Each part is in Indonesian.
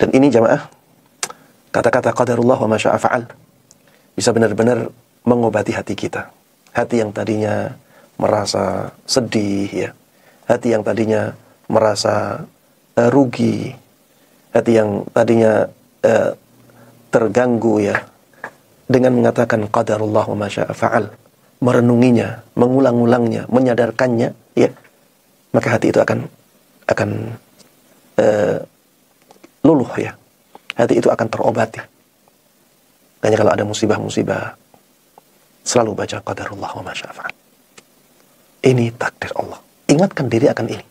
Dan ini jamaah, kata-kata qadarullah wa ma syaa fa'al bisa benar-benar mengobati hati kita. Hati yang tadinya merasa sedih ya, hati yang tadinya merasa rugi, hati yang tadinya terganggu ya, dengan mengatakan qadarullah wa ma syaa fa'al, merenunginya, mengulang-ulangnya, menyadarkannya ya, maka hati itu akan luluh ya. Hati itu akan terobati. Makanya kalau ada musibah-musibah, selalu baca qadarullah wa ma syaa fa'al. Ini takdir Allah. Ingatkan diri akan ini.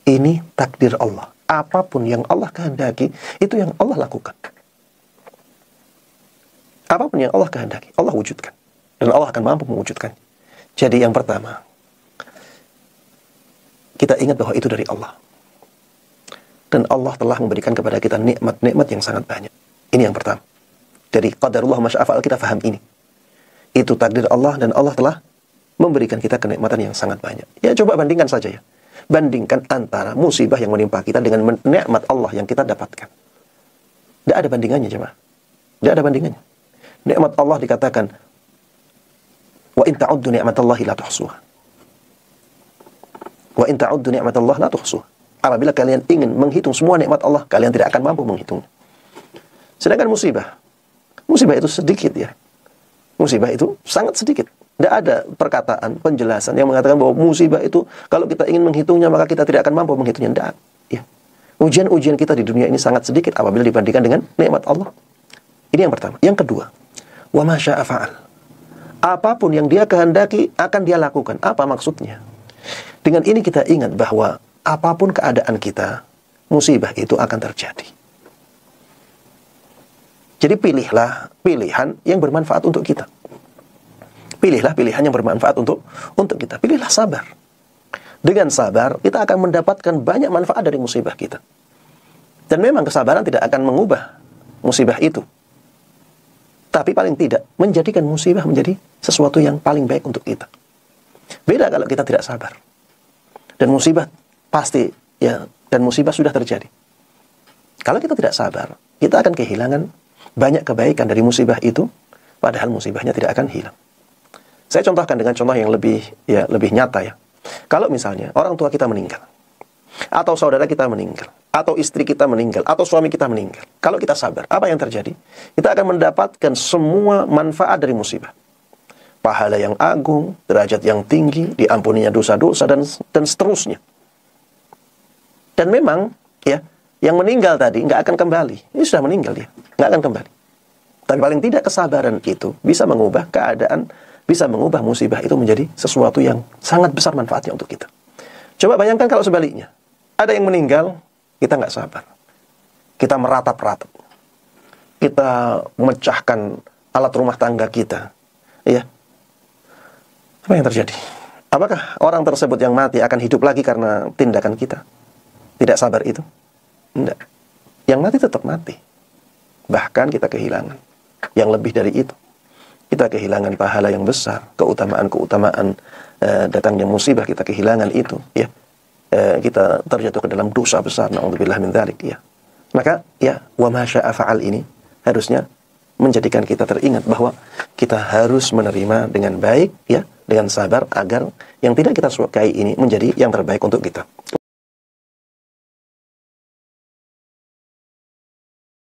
Ini takdir Allah. Apapun yang Allah kehendaki, itu yang Allah lakukan. Apapun yang Allah kehendaki, Allah wujudkan. Dan Allah akan mampu mewujudkan. Jadi yang pertama, kita ingat bahwa itu dari Allah. Dan Allah telah memberikan kepada kita nikmat-nikmat yang sangat banyak. Ini yang pertama. Dari qadarullah ma syaa fa'al kita faham ini. Itu takdir Allah dan Allah telah memberikan kita kenikmatan yang sangat banyak. Ya coba bandingkan saja ya. Bandingkan antara musibah yang menimpa kita dengan nikmat Allah yang kita dapatkan. Tidak ada bandingannya jemaah. Tidak ada bandingannya. Nikmat Allah dikatakan, wa in ta'uddu ni'matallahi la tuhsuha. Wa in ta'uddu ni'matallahi la tuhsuha. Apabila kalian ingin menghitung semua nikmat Allah, kalian tidak akan mampu menghitungnya. Sedangkan musibah itu sedikit ya. Musibah itu sangat sedikit. Tidak ada perkataan, penjelasan yang mengatakan bahwa musibah itu kalau kita ingin menghitungnya maka kita tidak akan mampu menghitungnya. Tidak. Ya. Ujian-ujian kita di dunia ini sangat sedikit apabila dibandingkan dengan nikmat Allah. Ini yang pertama. Yang kedua, wa ma syaa fa'al. Apapun yang Dia kehendaki akan Dia lakukan. Apa maksudnya? Dengan ini kita ingat bahwa apapun keadaan kita, musibah itu akan terjadi. Jadi pilihlah pilihan yang bermanfaat untuk kita. Pilihlah pilihan yang bermanfaat untuk kita. Pilihlah sabar. Dengan sabar, kita akan mendapatkan banyak manfaat dari musibah kita. Dan memang kesabaran tidak akan mengubah musibah itu. Tapi paling tidak, menjadikan musibah menjadi sesuatu yang paling baik untuk kita. Beda kalau kita tidak sabar. Dan musibah pasti, ya, dan musibah sudah terjadi. Kalau kita tidak sabar, kita akan kehilangan banyak kebaikan dari musibah itu, padahal musibahnya tidak akan hilang. Saya contohkan dengan contoh yang lebih nyata ya. Kalau misalnya orang tua kita meninggal, atau saudara kita meninggal, atau istri kita meninggal, atau suami kita meninggal. Kalau kita sabar, apa yang terjadi? Kita akan mendapatkan semua manfaat dari musibah. Pahala yang agung, derajat yang tinggi, diampuninya dosa-dosa, dan seterusnya. Dan memang, ya, yang meninggal tadi nggak akan kembali. Ini sudah meninggal dia, nggak akan kembali. Tapi paling tidak kesabaran itu bisa mengubah keadaan, bisa mengubah musibah itu menjadi sesuatu yang sangat besar manfaatnya untuk kita. Coba bayangkan kalau sebaliknya. Ada yang meninggal, kita nggak sabar. Kita meratap-ratap. Kita memecahkan alat rumah tangga kita. Ya. Apa yang terjadi? Apakah orang tersebut yang mati akan hidup lagi karena tindakan kita? Tidak sabar itu? Tidak. Yang mati tetap mati. Bahkan kita kehilangan yang lebih dari itu. Kita kehilangan pahala yang besar, keutamaan-keutamaan datangnya musibah, kita kehilangan itu, ya. Kita terjatuh ke dalam dosa besar, na'udzubillah min dzalik, ya. Maka, ya, wa ma syaa fa'al ini harusnya menjadikan kita teringat bahwa kita harus menerima dengan baik, ya, dengan sabar agar yang tidak kita sukai ini menjadi yang terbaik untuk kita.